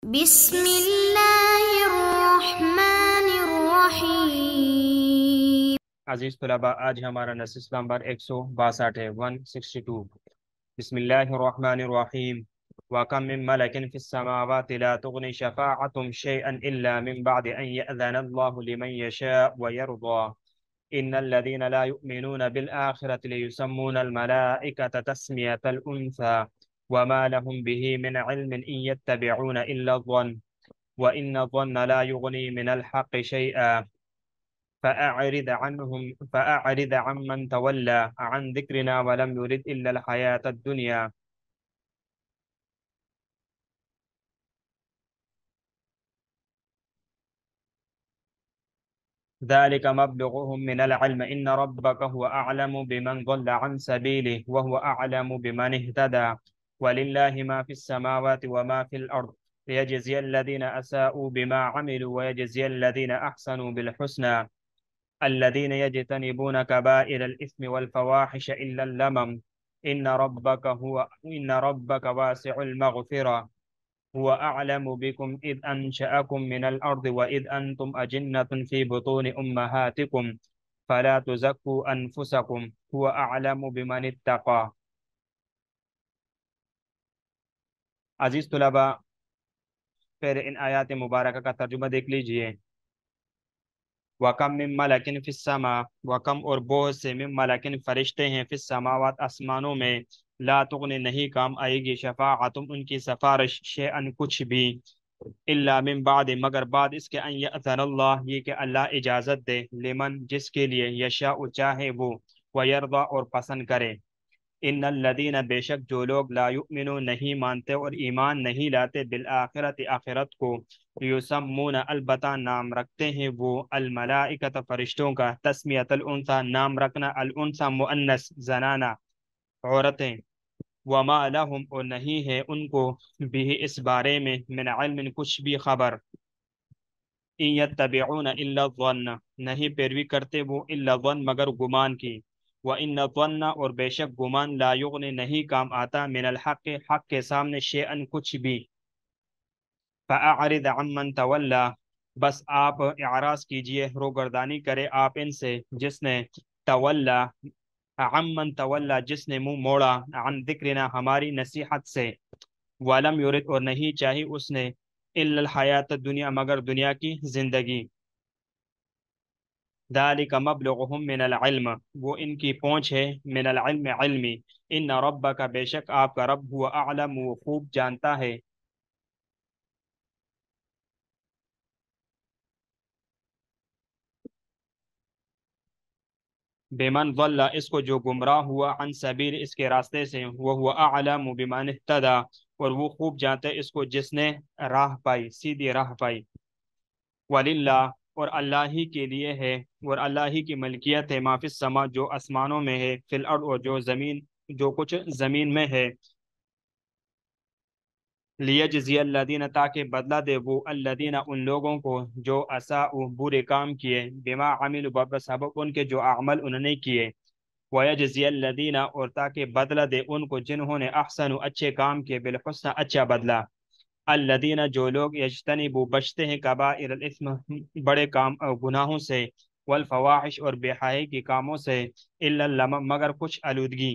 بسم الله الرحمن الرحيم. عزیز طلباء، آج ہمارا نصیص نمبر 162 ہے، 162۔ بسم اللہ الرحمن الرحیم۔ وَكَم مِّن مَلَكٍ فِي السَّمَاوَاتِ لَا تُغْنِ شَفَاعَتُهُمْ شَيْئًا إِلَّا مِن بَعْدِ أَن يَأْذَنَ اللَّهُ لِمَن يَشَاءُ وَيَرْضَىٰ إِنَّ الَّذِينَ لَا يُؤْمِنُونَ بِالْآخِرَةِ لَيُسَمُّونَ الْمَلَائِكَةَ تَسْمِيَةَ الْأُنثَىٰ وَمَا لَهُم بِهِ مِنْ عِلْمٍ إِن يَتَّبِعُونَ إِلَّا الظَّنَّ وَإِنَّ الظَّنَّ لَا يُغْنِي مِنَ الْحَقِّ شَيْئًا فأعرض عمن تولى عن ذكرنا ولم يرد إلا الحياة الدنيا ذلك مبلغهم من العلم إن ربك هو أعلم بمن ضل عن سبيله وهو أعلم بمن اهتدى ولله ما في السماوات وما في الأرض ليجزي الذين أساءوا بما عملوا ويجزي الذين أحسنوا بالحسنى الذين يجتنبون كبائر الإثم والفواحش إلا اللمم إن ربك واسع المغفرة هو أعلم بكم إذ أنشأكم من الأرض وإذ أنتم أجنة في بطون أمهاتكم فلا تزكوا أنفسكم هو أعلم بمن اتقى۔ عزیز طلباء، پھر ان آیات مبارکہ کا ترجمہ دیکھ لیجئے۔ وَكَم مِّن مَلَكٍ فِي السَّمَاءِ، وَكَم اور بہت سے من ملکن فرشتے ہیں، فی السماوات آسمانوں میں، لا تغنی نہیں کام آئے گی، شفاعتم ان کی سفارش، شیئن کچھ بھی، الا من بعد مگر بعد اس کے، ان یأذن اللہ یہ کہ اللہ اجازت دے، لمن جس کے لیے، یشاء چاہے وہ، ویرضا اور پسند کرے۔ ان الذین بے شک جو لوگ، لا یؤمنون نہیں مانتے اور ایمان نہیں لاتے، بالآخرت آخرت کو، یسمون البتہ نام رکھتے ہیں وہ، الملائکۃ فرشتوں کا، تسمیۃ الانثی نام رکھنا، الانثی مؤنث زنانہ عورتیں، وما لہم اور نہیں ہے ان کو، بھی اس بارے میں، من علم کچھ بھی خبر، ان یتبعون الا الظن نہیں پیروی کرتے وہ، الا الظن مگر گمان کی، وان الظن اور بے شک گمان، لا یغنی نہیں کام آتا، من الحق حق کے سامنے، شیئن کچھ بھی۔ فاعرض عمن تولی بس آپ اعراض کیجئے، روگردانی کرے آپ ان سے، جس نے، تولی عمن تولی جس نے منہ موڑا، عن ذکرنا ہماری نصیحت سے، ولم یرد اور نہیں چاہی اس نے، الا الحیات الدنیا مگر دنیا کی زندگی، ذالک مبلغهم من العلم وہ ان کی پہنچ ہے، من العلم علمی، ان ربک بے شک آپ کا رب، ہوا اعلم وہ خوب جانتا ہے، بمن ضل اس کو جو گمراہ ہوا، عن سبیل اس کے راستے سے، وہ ہوا اعلم بمن اہتدی اور وہ خوب جانتا ہے اس کو جس نے راہ پائی، سیدھی راہ پائی، وللہ اور اللہ ہی کے لیے ہے، اور اللہ ہی کی ملکیت ہے، ما فی السما جو آسمانوں میں ہے، فی الارض اور جو زمین، جو کچھ زمین میں ہے، لیجزی الذین تاکہ بدلہ دے وہ، الذین ان لوگوں کو، جو اساءوا برے کام کیے، بما عملوا بسبب ان کے جو اعمال انہوں نے کیے، ویجزی الذین اور تاکہ بدلہ دے ان کو جنہوں نے احسنوا اچھے کام کیے، بالحسنى اچھا بدلہ، الذین جو لوگ، یجتنبوا بچتے ہیں، کبائر الاثم بڑے کام گناہوں سے، والفواحش اور بے حیائی کے کاموں سے، الا اللمم مگر کچھ آلودگی،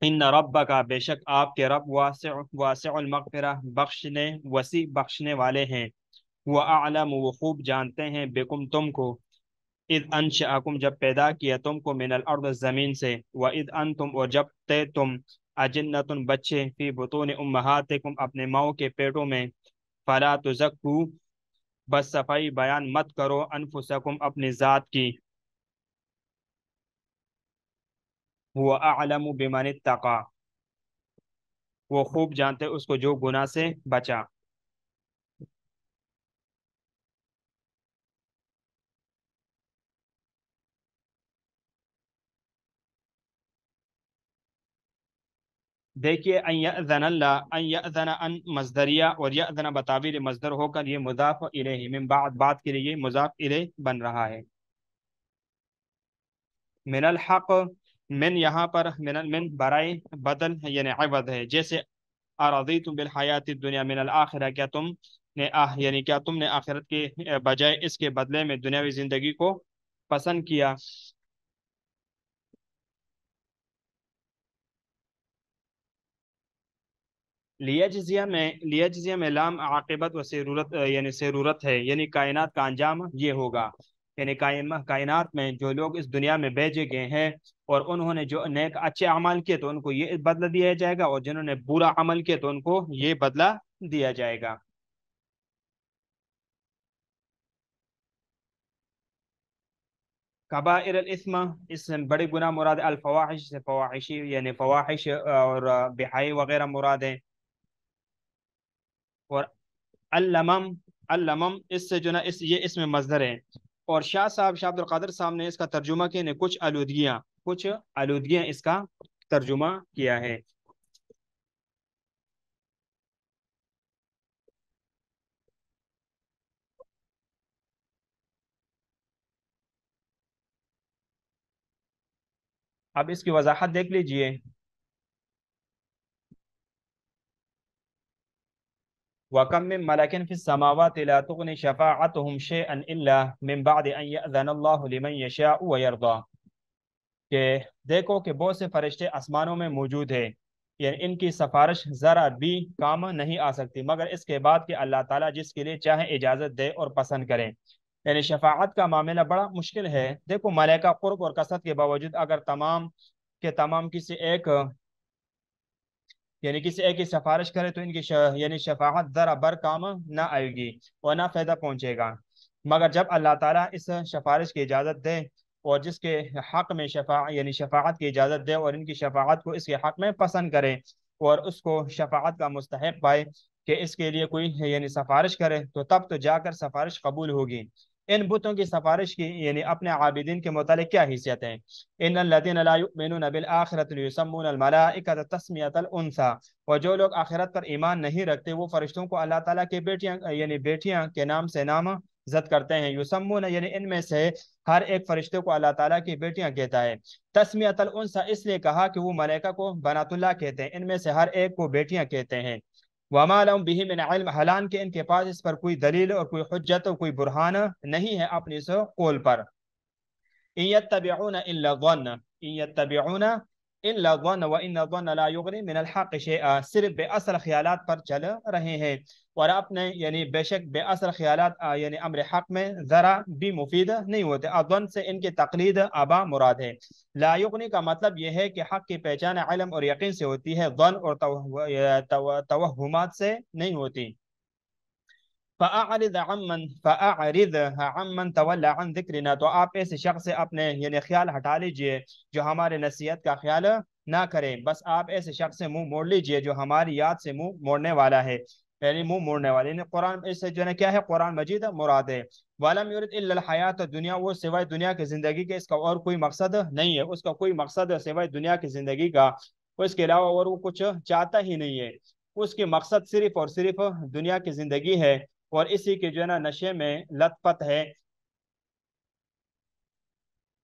ان ربک بے شک آپ کے رب، واسع المغفرہ بخشنے، وسیع بخشنے والے ہیں، وہ اعلم وہ خوب جانتے ہیں، بکم تم کو، اذ انشأکم جب پیدا کیا تم کو، من الارض زمین سے، واذ انتم اور جب تے تم، اجنۃ بچے، فی بطون امہاتکم اپنے ماؤں کے پیٹوں میں، فلا تزکو بس صفائی بیان مت کرو، انفسکم اپنی ذات کی، هو اعلم بمن اتقى وہ خوب جانتے اس کو جو گناہ سے بچا۔ دیکھیے، ان یأذن اللہ، ان یأذن ان مصدریہ، اور یأذن بتعبیر مصدر ہو کر یہ مضاف الیہ، من بعد بات کے لیے مضاف الیہ بن رہا ہے۔ من الحق، من یہاں پر، من برائے بدل یعنی عوض ہے، جیسے ارضیتم بالحیات الدنیا من الآخرہ، کیا تم نے یعنی کیا تم نے آخرت کے بجائے اس کے بدلے میں دنیاوی زندگی کو پسند کیا؟ لیجزیہ میں لام عاقبت و سرورت یعنی سرورت ہے، یعنی کائنات کا انجام یہ ہوگا، یعنی کائنات میں جو لوگ اس دنیا میں بھیجے گئے ہیں اور انہوں نے جو نیک اچھے اعمال کیے تو ان کو یہ بدلہ دیا جائے گا، اور جنہوں نے برا عمل کیا تو ان کو یہ بدلہ دیا جائے گا۔ کبائر الاثم، اس سے بڑے گناہ مراد الفواحش سے فواحشی یعنی فواحش اور بہائی وغیرہ مراد ہیں۔ اور اللمم، اللمم اس سے جو نا یہ اس میں مصدر ہے، اور شاہ صاحب شاہ عبد القادر صاحب نے اس کا ترجمہ کیا نے کچھ آلودگیاں اس کا ترجمہ کیا ہے۔ اب اس کی وضاحت دیکھ لیجئے۔ وَكَم مِّن مَلَكٍ فِي السَّمَاوَاتِ لَا تُغْنِ شَفَاعَتُهُمْ شَيْئًا إِلَّا مِن بَعْدِ أَن يَأْذَنَ اللَّهُ لِمَن يَشَاءُ وَيَرْضَىٰ، کہ دیکھو کہ بہت سے فرشتے آسمانوں میں موجود ہیں، یعنی ان کی سفارش ذرا بھی کام نہیں آ سکتی مگر اس کے بعد کہ اللہ تعالیٰ جس کے لیے چاہے اجازت دے اور پسند کرے۔ یعنی شفاعت کا معاملہ بڑا مشکل ہے۔ دیکھو ملائکہ قرب اور کثرت کے باوجود اگر تمام کے تمام کسی ایک کی سفارش کرے تو ان کی یعنی شفاعت ذرا بر کام نہ آئے گی اور نہ فائدہ پہنچے گا، مگر جب اللہ تعالیٰ اس سفارش کی اجازت دے اور جس کے حق میں یعنی شفاعت کی اجازت دے اور ان کی شفاعت کو اس کے حق میں پسند کرے اور اس کو شفاعت کا مستحق پائے کہ اس کے لیے کوئی یعنی سفارش کرے، تو تب تو جا کر سفارش قبول ہوگی۔ ان بتوں کی سفارش کی یعنی اپنے عابدین کے متعلق کیا حیثیت ہے؟ ان الذين لا يؤمنون بالآخرة يسمون الملائکۃ تسمیۃ الانثى، اور جو لوگ آخرت پر ایمان نہیں رکھتے وہ فرشتوں کو اللہ تعالیٰ کے بیٹیاں یعنی بیٹیاں کے نام سے نام زد کرتے ہیں۔ یسمون یعنی ان میں سے ہر ایک فرشتے کو اللہ تعالیٰ کی بیٹیاں کہتا ہے۔ تسمیۃ الانثى اس لیے کہا کہ وہ ملائکہ کو بنات اللہ کہتے ہیں، ان میں سے ہر ایک کو بیٹیاں کہتے ہیں۔ وما لهم به من علم، حالان کہ ان کے پاس اس پر کوئی دلیل اور کوئی حجت اور کوئی برہان نہیں ہے اپنے اس قول پر۔ ان يتبعون الا الظن، ان يتبعون الا الظن وان الظن لا يغني من الحق شيئا، صرف بے اصل خیالات پر چل رہے ہیں اور اپنے یعنی بے شک بے اصل خیالات یعنی امر حق میں ذرا بھی مفید نہیں ہوتے۔ الظن سے ان کی تقلید آبا مراد ہے۔ لا یغنی کا مطلب یہ ہے کہ حق کی پہچان علم اور یقین سے ہوتی ہے، ظن اور توہمات سے نہیں ہوتی۔ فَأَعْرِضْ عَمَّنْ تَوَلَّى عَنْ ذِكْرِنَا، تو آپ ایسے شخص سے اپنے یعنی خیال ہٹا لیجئے جو ہمارے نصیحت کا خیال نہ کرے، بس آپ ایسے شخص سے منہ موڑ لیجئے جو ہماری یاد سے منہ موڑنے والا ہے، یعنی منہ موڑنے والے، یعنی قرآن اس سے جو ہے کیا ہے، قرآن مجید مراد ہے۔ وَلَمْ يُرِدْ إِلَّا الْحَيَاةَ الدُّنْيَا، وہ سوائے دنیا کی زندگی کے اس کا اور کوئی مقصد نہیں ہے، اس کا کوئی مقصد سوائے دنیا کی زندگی کا اس کے علاوہ اور وہ کچھ چاہتا ہی نہیں ہے، اس کے مقصد صرف اور صرف دنیا کی زندگی ہے اور اسی کے جو ہے نا نشے میں لت پت ہے۔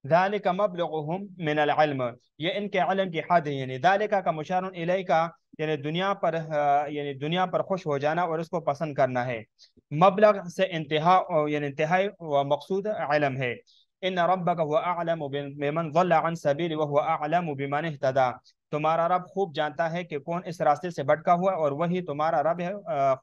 ذالک مبلغهم من العلم، یہ ان کے علم کی حد ہے، یعنی ذالک کا مشار الیہ کا یعنی دنیا پر خوش ہو جانا اور اس کو پسند کرنا ہے۔ مبلغ سے انتہا یعنی انتہائی و مقصود علم ہے۔ ان ربک هو اعلم بمن ضل عن سبیل وهو اعلم بمن اهتدى، تمہارا رب خوب جانتا ہے کہ کون اس راستے سے بھٹکا ہوا اور وہی تمہارا رب ہے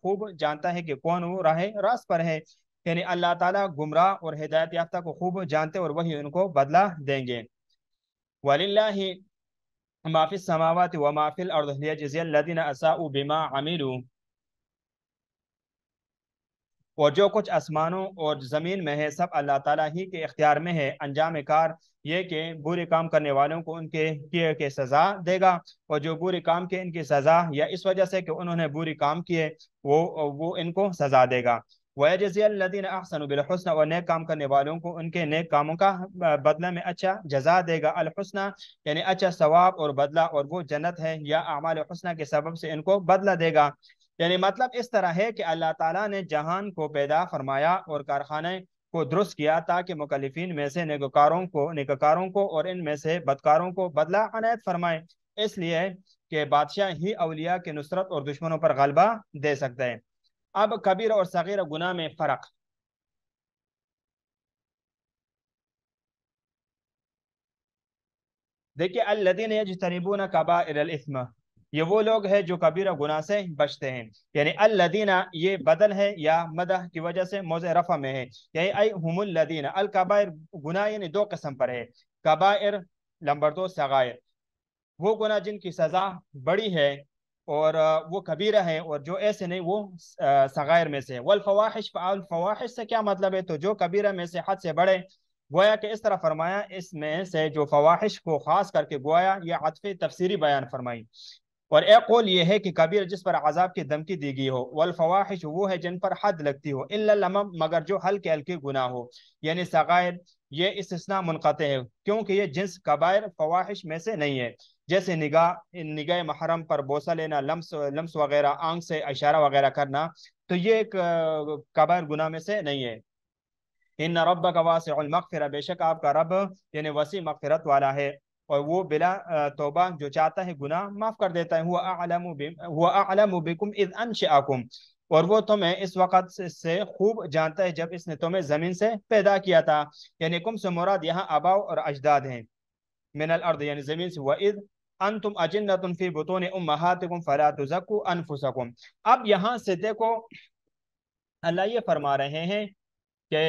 خوب جانتا ہے کہ کون وہ راہ راست پر ہے، یعنی اللہ تعالیٰ گمراہ اور ہدایت یافتہ کو خوب جانتے اور وہی ان کو بدلہ دیں گے۔ وَلِلَّهِ مَا فِي السَّمَاوَاتِ وَمَا فِي الْأَرْضِ لِيَجْزِيَ الَّذِينَ أَسَاءُوا بِمَا عَمِلُوا، اور جو کچھ آسمانوں اور زمین میں ہے سب اللہ تعالیٰ ہی کے اختیار میں ہے، انجام کار یہ کہ برے کام کرنے والوں کو ان کے کیے کے سزا دے گا، اور جو برے کام کے ان کی سزا یا اس وجہ سے کہ انہوں نے برے کام کیے وہ ان کو سزا دے گا۔ وَيَجْزِيَ الَّذِينَ أَحْسَنُوا بِالْحُسْنَى، اور نیک کام کرنے والوں کو ان کے نیک کاموں کا بدلہ میں اچھا جزا دے گا۔ الحسنہ یعنی اچھا ثواب اور بدلہ، اور وہ جنت ہے، یا اعمال حسنہ کے سبب سے ان کو بدلہ دے گا۔ یعنی مطلب اس طرح ہے کہ اللہ تعالیٰ نے جہان کو پیدا فرمایا اور کارخانے کو درست کیا تاکہ مکلفین میں سے نیکوکاروں کو اور ان میں سے بدکاروں کو بدلہ عنایت فرمائے۔ اس لیے کہ بادشاہ ہی اولیاء کی نصرت اور دشمنوں پر غلبہ دے سکتا ہے۔ اب کبیرہ اور صغیرہ گناہ میں فرق۔ دیکھیے الذین یجتنبون کبائر الاثم، یہ وہ لوگ ہیں جو کبیرہ گناہ سے بچتے ہیں۔ یعنی الذین یہ بدل ہے یا مدح کی وجہ سے موضع رفع میں ہے، یعنی ای ہم الذین، الکبائر گناہ یعنی دو قسم پر ہے، کبائر نمبر دو صغائر، وہ گناہ جن کی سزا بڑی ہے اور وہ کبیرہ ہے، اور جو ایسے نہیں وہ صغائر میں سے۔ والفواحش، الفواحش سے کیا مطلب ہے؟ تو جو کبیرہ میں سے حد سے بڑے، گویا کہ اس طرح فرمایا اس میں سے جو فواحش کو خاص کر کے گویا یہ عطف تفسیری بیان فرمائی۔ اور ایک قول یہ ہے کہ کبیر جس پر عذاب کی دھمکی دی گئی ہو، والفواحش وہ ہے جن پر حد لگتی ہو، الا اللمم مگر جو ہلکے ہلکے گناہ ہو، یعنی صغائر یہ استثناء منقطع ہے کیونکہ یہ جنس کبائر فواحش میں سے نہیں ہے، جیسے نگاہ محرم پر بوسہ لینا، لمس وغیرہ، آنکھ سے اشارہ وغیرہ کرنا، تو یہ ایک کبائر گناہ میں سے نہیں ہے۔ ان ربک واسع المغفرہ، بے شک آپ کا رب یعنی وسیع مغفرت والا ہے، اور وہ بلا توبہ جو چاہتا ہے گناہ معاف کر دیتا ہے۔ هو اعلم بکم اذ انشأکم، اور وہ تمہیں اس وقت سے خوب جانتا ہے جب اس نے تمہیں زمین سے پیدا کیا تھا، یعنی کم سے مراد یہاں آباؤ اور اجداد ہیں، من الارض یعنی زمین سے، وَإِذْ انتم اجنۃ فی بطون امہاتکم فلا تزکوا انفسکم۔ اب یہاں سے دیکھو اللہ یہ فرما رہے ہیں کہ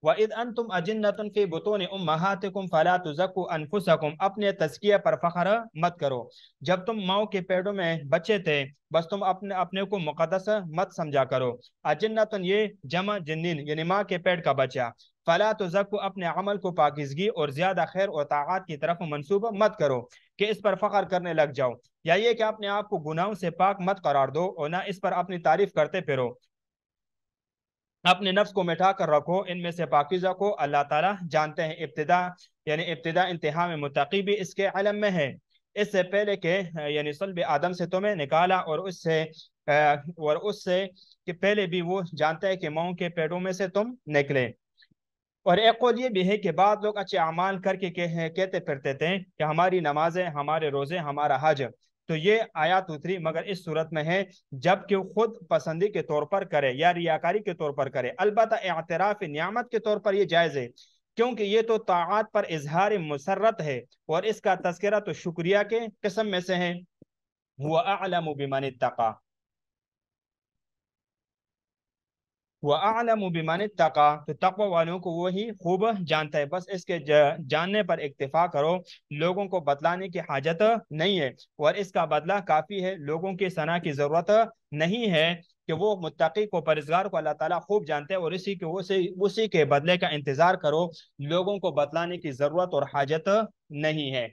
وَإِذْ أَنْتُمْ أَجِنَّةٌ فِي بُطُونِ أُمَّهَاتِكُمْ فَلَا تُزَكُّوا أَنفُسَكُمْ، اپنے تزکیہ پر فخر مت کرو۔ جب تم ماؤں کے پیڑوں میں بچے تھے بس تم اپنے کو مقدس مت سمجھا کرو۔ اجنتن یہ جمع جنین یعنی ماں کے پیٹ کا بچہ۔ فلا تزکوا، اپنے عمل کو پاکیزگی اور زیادہ خیر اور طاعات کی طرف منسوب مت کرو کہ اس پر فخر کرنے لگ جاؤ، یا یہ کہ اپنے آپ کو گناہوں سے پاک مت قرار دو اور نہ اس پر اپنی تعریف کرتے پھرو۔ اپنے نفس کو مٹا کر رکھو، ان میں سے پاکیزہ کو اللہ تعالیٰ جانتے ہیں۔ ابتدا انتہا میں متقی بھی اس کے علم میں ہے، اس سے پہلے کہ یعنی صلب آدم سے تمہیں نکالا، اور اس سے کہ پہلے بھی وہ جانتا ہے کہ ماؤں کے پیٹوں میں سے تم نکلے۔ اور ایک قول یہ بھی ہے کہ بعض لوگ اچھے اعمال کر کے کہتے پھرتے تھے کہ ہماری نمازیں، ہمارے روزے، ہمارا حج، تو یہ آیات اتری مگر اس صورت میں ہے جب کہ خود پسندی کے طور پر کرے یا ریاکاری کے طور پر کرے۔ البتہ اعتراف نعمت کے طور پر یہ جائز ہے، کیونکہ یہ تو طاعات پر اظہار مسرت ہے، اور اس کا تذکرہ تو شکریہ کے قسم میں سے ہے۔ هو اعلم بمن اتقى، وَأَعْلَمُ بِمَنِ اتَّقَى، تو تقوی والوں کو وہی خوب جانتا ہے۔ بس اس کے جاننے پر اکتفا کرو، لوگوں کو بتلانے کی حاجت نہیں ہے، اور اس کا بدلہ کافی ہے، لوگوں کی ثنا کی ضرورت نہیں ہے کہ وہ متقی کو، پرہیزگار کو اللہ تعالیٰ خوب جانتے ہیں، اور اسی کے بدلے کا انتظار کرو، لوگوں کو بتلانے کی ضرورت اور حاجت نہیں ہے۔